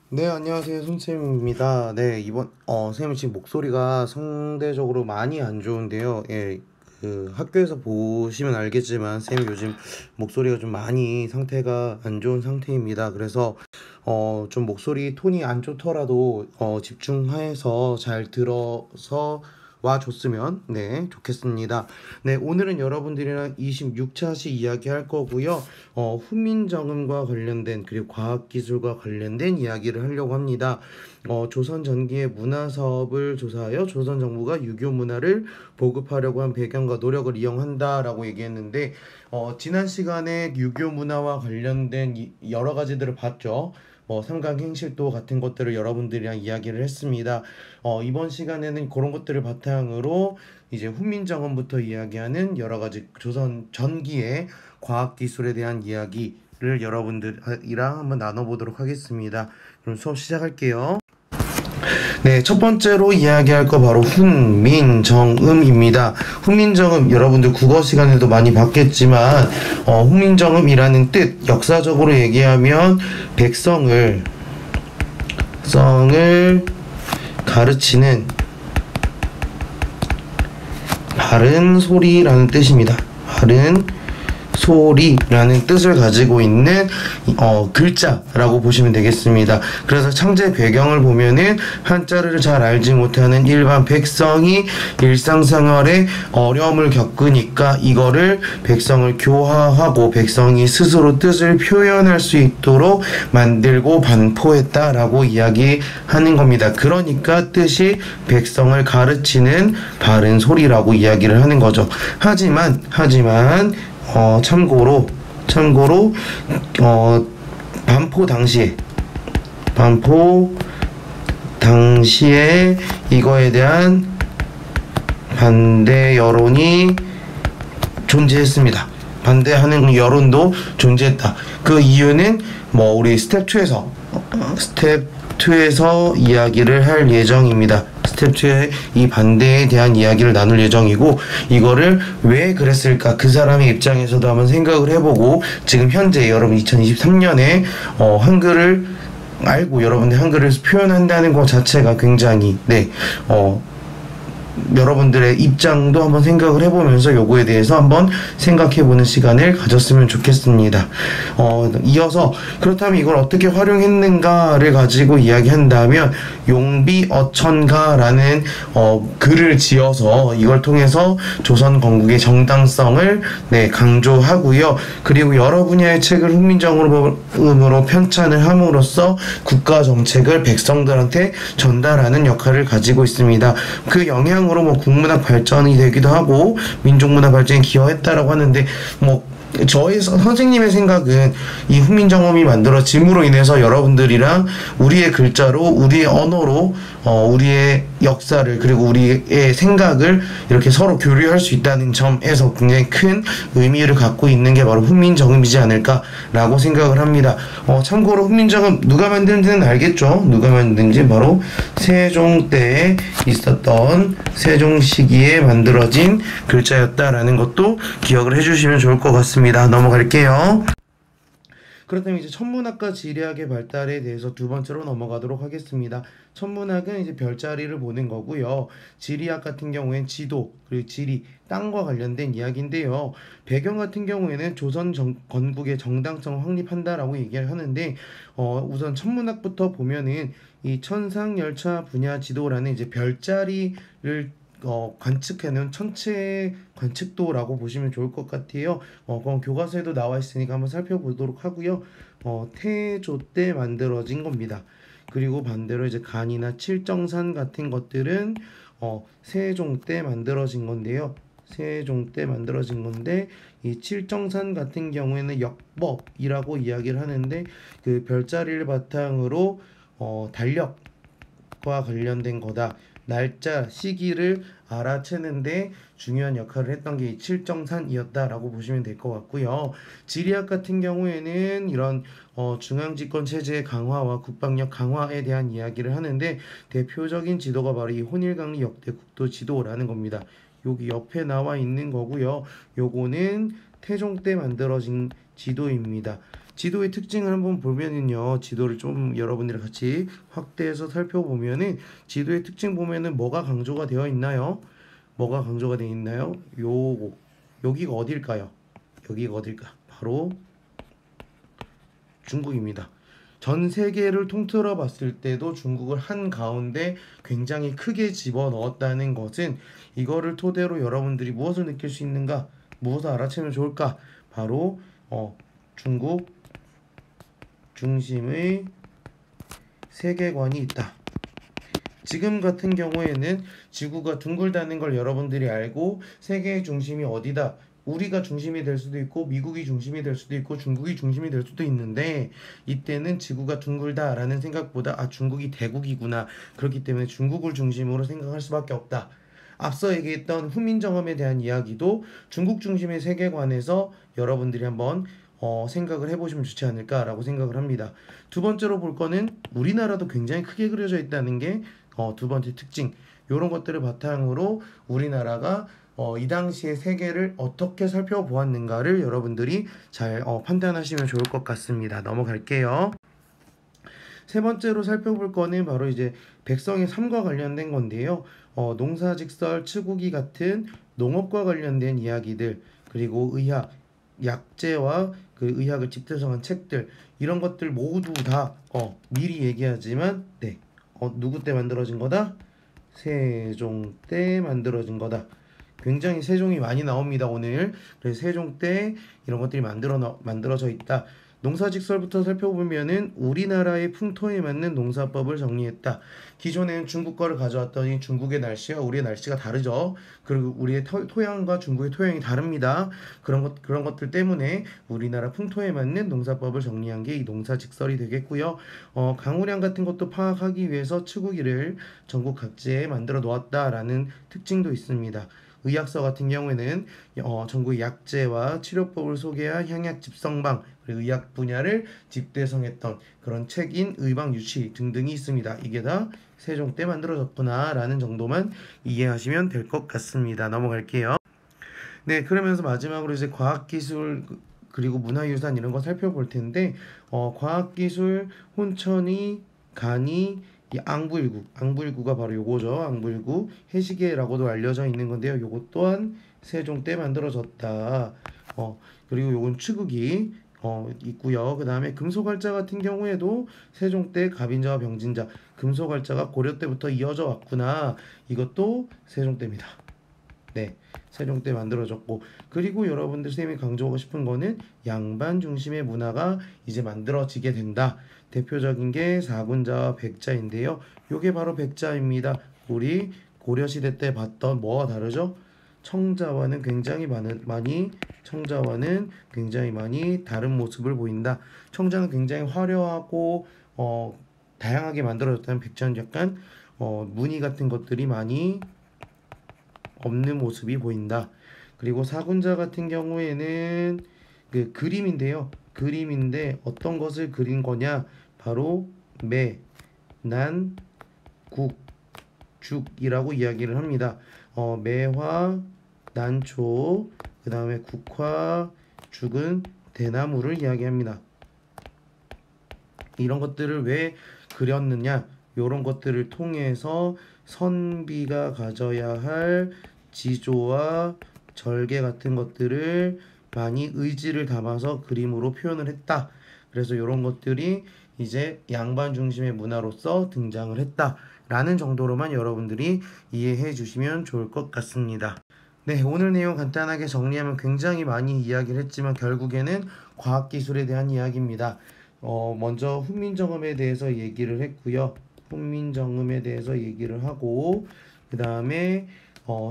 네, 안녕하세요. 손쌤입니다. 네, 선생님 지금 목소리가 상대적으로 많이 안 좋은데요. 예, 학교에서 보시면 알겠지만, 쌤이 요즘 목소리가 좀 많이 상태가 안 좋은 상태입니다. 그래서, 좀 목소리 톤이 안 좋더라도, 집중해서 잘 들어서 와줬으면, 네, 좋겠습니다. 네, 오늘은 여러분들이랑 26차시 이야기할 거고요. 훈민정음과 관련된 그리고 과학기술과 관련된 이야기를 하려고 합니다. 조선 전기의 문화 사업을 조사하여 조선 정부가 유교 문화를 보급하려고 한 배경과 노력을 이용한다라고 얘기했는데 지난 시간에 유교 문화와 관련된 여러 가지들을 봤죠. 삼강행실도 같은 것들을 여러분들이랑 이야기를 했습니다. 이번 시간에는 그런 것들을 바탕으로 이제 훈민정음부터 이야기하는 여러 가지 조선 전기의 과학기술에 대한 이야기를 여러분들이랑 한번 나눠보도록 하겠습니다. 그럼 수업 시작할게요. 네, 첫 번째로 이야기할 거 바로 훈민정음입니다. 훈민정음 여러분들 국어 시간에도 많이 봤겠지만 훈민정음이라는 뜻 역사적으로 얘기하면 백성을 가르치는 바른 소리라는 뜻입니다. 바른 소리라는 뜻을 가지고 있는 글자라고 보시면 되겠습니다. 그래서 창제 배경을 보면은 한자를 잘 알지 못하는 일반 백성이 일상생활에 어려움을 겪으니까 이거를 백성을 교화하고 백성이 스스로 뜻을 표현할 수 있도록 만들고 반포했다라고 이야기하는 겁니다. 그러니까 뜻이 백성을 가르치는 바른 소리라고 이야기를 하는 거죠. 하지만 참고로 반포 당시에 이거에 대한 반대 여론이 존재했습니다. 반대하는 여론도 존재했다. 그 이유는 우리 스텝2에서 이야기를 할 예정입니다. 스텝 2의 이 반대에 대한 이야기를 나눌 예정이고, 이거를 왜 그랬을까 그 사람의 입장에서도 한번 생각을 해보고, 지금 현재 여러분 2023년에 한글을 알고 여러분들 한글을 표현한다는 것 자체가 굉장히 여러분들의 입장도 한번 생각을 해보면서 요거에 대해서 한번 생각해보는 시간을 가졌으면 좋겠습니다. 이어서 그렇다면 이걸 어떻게 활용했는가를 가지고 이야기한다면 용비어천가라는 글을 지어서 이걸 통해서 조선 건국의 정당성을 강조하고요. 그리고 여러 분야의 책을 훈민정음으로 편찬을 함으로써 국가 정책을 백성들한테 전달하는 역할을 가지고 있습니다. 그 영향으로 국문학 발전이 되기도 하고 민족문화 발전에 기여했다라고 하는데 저의 선생님의 생각은 이 훈민정음이 만들어짐으로 인해서 여러분들이랑 우리의 글자로 우리의 언어로 우리의 역사를 그리고 우리의 생각을 이렇게 서로 교류할 수 있다는 점에서 굉장히 큰 의미를 갖고 있는 게 바로 훈민정음이지 않을까라고 생각을 합니다. 참고로 훈민정음 누가 만든지는 알겠죠? 누가 만든지 바로 세종 때에 있었던 세종 시기에 만들어진 글자였다라는 것도 기억을 해주시면 좋을 것 같습니다. 넘어갈게요. 그렇다면 이제 천문학과 지리학의 발달에 대해서 두 번째로 넘어가도록 하겠습니다. 천문학은 이제 별자리를 보는 거고요. 지리학 같은 경우에는 지도, 그리고 지리, 땅과 관련된 이야기인데요. 배경 같은 경우에는 조선 건국의 정당성을 확립한다라고 얘기를 하는데, 우선 천문학부터 보면은 이 천상열차 분야 지도라는 이제 별자리를 관측해놓은 천체 관측도라고 보시면 좋을 것 같아요. 그건 교과서에도 나와 있으니까 한번 살펴보도록 하고요. 태조 때 만들어진 겁니다. 그리고 반대로 이제 간이나 칠정산 같은 것들은 세종 때 만들어진 건데요. 세종 때 만들어진 건데 이 칠정산 같은 경우에는 역법이라고 이야기를 하는데 그 별자리를 바탕으로 달력과 관련된 거다. 날짜, 시기를 알아채는데 중요한 역할을 했던 게 이 칠정산이었다라고 보시면 될 것 같고요. 지리학 같은 경우에는 이런 중앙집권 체제의 강화와 국방력 강화에 대한 이야기를 하는데 대표적인 지도가 바로 이 혼일강리 역대 국도 지도라는 겁니다. 여기 옆에 나와 있는 거고요. 요거는 태종 때 만들어진 지도입니다. 지도의 특징을 한번 보면은요, 지도를 좀 여러분들이 같이 확대해서 살펴보면은 지도의 특징 보면은 뭐가 강조가 되어 있나요? 뭐가 강조가 되어 있나요? 여기가 어딜까요? 여기가 어딜까? 바로 중국입니다. 전 세계를 통틀어 봤을 때도 중국을 한 가운데 굉장히 크게 집어 넣었다는 것은, 이거를 토대로 여러분들이 무엇을 느낄 수 있는가? 무엇을 알아채면 좋을까? 바로 중국 중심의 세계관이 있다. 지금 같은 경우에는 지구가 둥글다는 걸 여러분들이 알고 세계의 중심이 어디다, 우리가 중심이 될 수도 있고 미국이 중심이 될 수도 있고 중국이 중심이 될 수도 있는데, 이때는 지구가 둥글다라는 생각보다 중국이 대국이구나, 그렇기 때문에 중국을 중심으로 생각할 수밖에 없다. 앞서 얘기했던 훈민정음에 대한 이야기도 중국 중심의 세계관에서 여러분들이 한번 생각을 해보시면 좋지 않을까라고 생각을 합니다. 두 번째로 볼 거는 우리나라도 굉장히 크게 그려져 있다는 게 두 번째 특징. 이런 것들을 바탕으로 우리나라가 이 당시의 세계를 어떻게 살펴보았는가를 여러분들이 잘 판단하시면 좋을 것 같습니다. 넘어갈게요. 세 번째로 살펴볼 거는 바로 이제 백성의 삶과 관련된 건데요. 농사직설, 치구기 같은 농업과 관련된 이야기들, 그리고 의학, 약재와 그 의학을 집대성한 책들, 이런 것들 모두 다 미리 얘기하지만, 네, 누구 때 만들어진 거다? 세종 때 만들어진 거다. 굉장히 세종이 많이 나옵니다, 오늘. 그래서 세종 때 이런 것들이 만들어져 있다. 농사직설부터 살펴보면은 우리나라의 풍토에 맞는 농사법을 정리했다. 기존에는 중국 거를 가져왔더니 중국의 날씨와 우리의 날씨가 다르죠. 그리고 우리의 토양과 중국의 토양이 다릅니다. 그런 것들 때문에 우리나라 풍토에 맞는 농사법을 정리한 게 이 농사직설이 되겠고요. 강우량 같은 것도 파악하기 위해서 치구기를 전국 각지에 만들어 놓았다라는 특징도 있습니다. 의학서 같은 경우에는 전국의 약재와 치료법을 소개한 향약 집성방, 그리고 의학 분야를 집대성했던 그런 책인 의방유치 등등이 있습니다. 이게 다 세종 때 만들어졌구나 라는 정도만 이해하시면 될 것 같습니다. 넘어갈게요. 네, 그러면서 마지막으로 이제 과학기술 그리고 문화유산 이런 거 살펴볼 텐데, 과학기술, 혼천이, 간이, 이 앙불구가 바로 요거죠. 앙불구 해시계라고도 알려져 있는 건데요. 요것 또한 세종 때 만들어졌다. 그리고 요건 치국이 있고요. 그 다음에 금소갈자 같은 경우에도 세종 때 갑인자와 병진자, 금소갈자가 고려 때부터 이어져 왔구나. 이것도 세종 때입니다. 네, 세종 때 만들어졌고, 그리고 여러분들 쌤이 강조하고 싶은 거는 양반 중심의 문화가 이제 만들어지게 된다. 대표적인 게 사군자와 백자인데요. 요게 바로 백자입니다. 우리 고려시대 때 봤던 뭐와 다르죠? 청자와는 굉장히 많이 다른 모습을 보인다. 청자는 굉장히 화려하고 다양하게 만들어졌다면, 백자는 약간 무늬 같은 것들이 많이 없는 모습이 보인다. 그리고 사군자 같은 경우에는 그 그림인데 어떤 것을 그린 거냐? 바로 매, 난, 국, 죽이라고 이야기를 합니다. 매화, 난초, 그 다음에 국화, 죽은 대나무를 이야기합니다. 이런 것들을 왜 그렸느냐? 이런 것들을 통해서 선비가 가져야 할 지조와 절개 같은 것들을 많이 의지를 담아서 그림으로 표현을 했다. 그래서 이런 것들이 이제 양반 중심의 문화로서 등장을 했다 라는 정도로만 여러분들이 이해해 주시면 좋을 것 같습니다. 네, 오늘 내용 간단하게 정리하면 굉장히 많이 이야기를 했지만 결국에는 과학기술에 대한 이야기입니다. 먼저 훈민정음에 대해서 얘기를 했고요. 훈민정음에 대해서 얘기를 하고, 그 다음에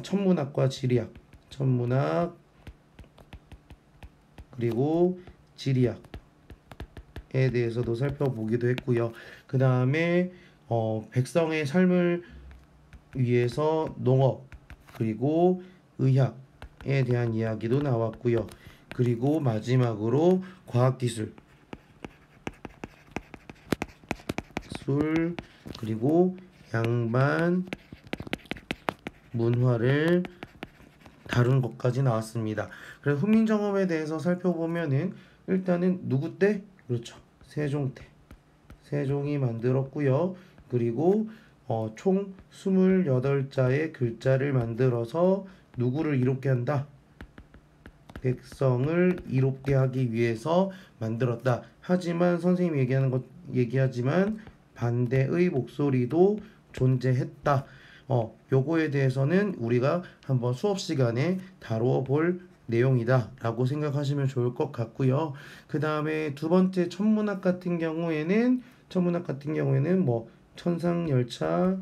천문학과 지리학, 천문학 그리고 지리학에 대해서도 살펴보기도 했고요. 그 다음에 백성의 삶을 위해서 농업 그리고 의학에 대한 이야기도 나왔고요. 그리고 마지막으로 과학기술 그리고 양반 문화를 다룬 것까지 나왔습니다. 그래서 훈민정음에 대해서 살펴보면은 일단은 누구 때? 그렇죠. 세종이 만들었고요. 그리고 총 28자의 글자를 만들어서 누구를 이롭게 한다? 백성을 이롭게 하기 위해서 만들었다. 하지만 선생님이 얘기하지만 반대의 목소리도 존재했다. 요거에 대해서는 우리가 한번 수업 시간에 다루어 볼 내용이다 라고 생각하시면 좋을 것 같고요. 그 다음에 두 번째 천문학 같은 경우에는 뭐 천상열차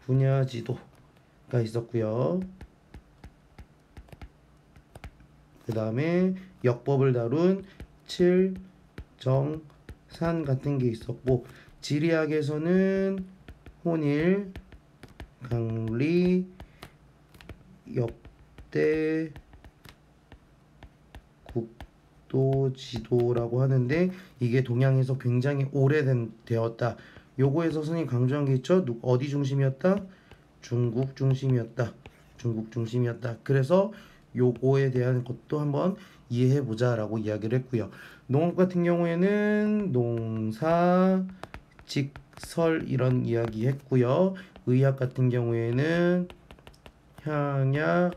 분야지도가 있었고요. 그 다음에 역법을 다룬 칠정산 같은 게 있었고, 지리학에서는 혼일, 강리, 역대, 국도지도라고 하는데 이게 동양에서 굉장히 되었다. 요거에서 선생님 강조한 게 있죠. 어디 중심이었다? 중국 중심이었다. 그래서 요거에 대한 것도 한번 이해해 보자라고 이야기를 했고요. 농업 같은 경우에는 농사, 직설 이런 이야기 했고요. 의학 같은 경우에는 향약,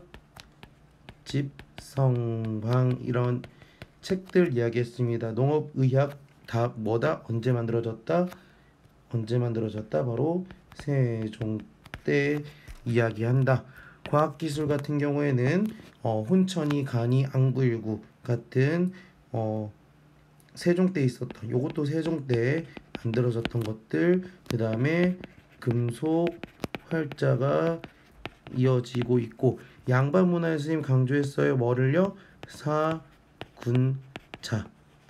집성방 이런 책들 이야기했습니다. 농업, 의학 다 뭐다? 언제 만들어졌다? 바로 세종 때 이야기한다. 과학기술 같은 경우에는 혼천이, 간이, 안구일구 같은 세종 때 있었던, 요것도 세종 때 만들어졌던 것들. 그 다음에 금속 활자가 이어지고 있고, 양반 문화의 스님 강조했어요. 뭐를요?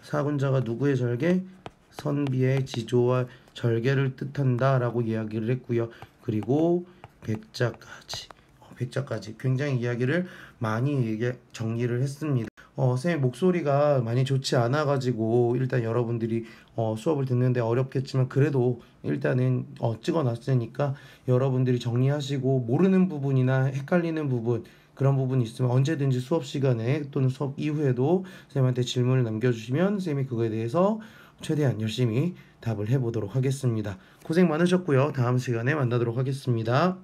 사군자가 누구의 절개? 선비의 지조와 절개를 뜻한다 라고 이야기를 했고요. 그리고 백자까지 굉장히 이야기를 많이 정리를 했습니다. 선생님 목소리가 많이 좋지 않아가지고 일단 여러분들이 수업을 듣는데 어렵겠지만 그래도 일단은 찍어놨으니까 여러분들이 정리하시고 모르는 부분이나 헷갈리는 부분 그런 부분이 있으면 언제든지 수업 시간에 또는 수업 이후에도 선생님한테 질문을 남겨주시면 선생님이 그거에 대해서 최대한 열심히 답을 해보도록 하겠습니다. 고생 많으셨고요. 다음 시간에 만나도록 하겠습니다.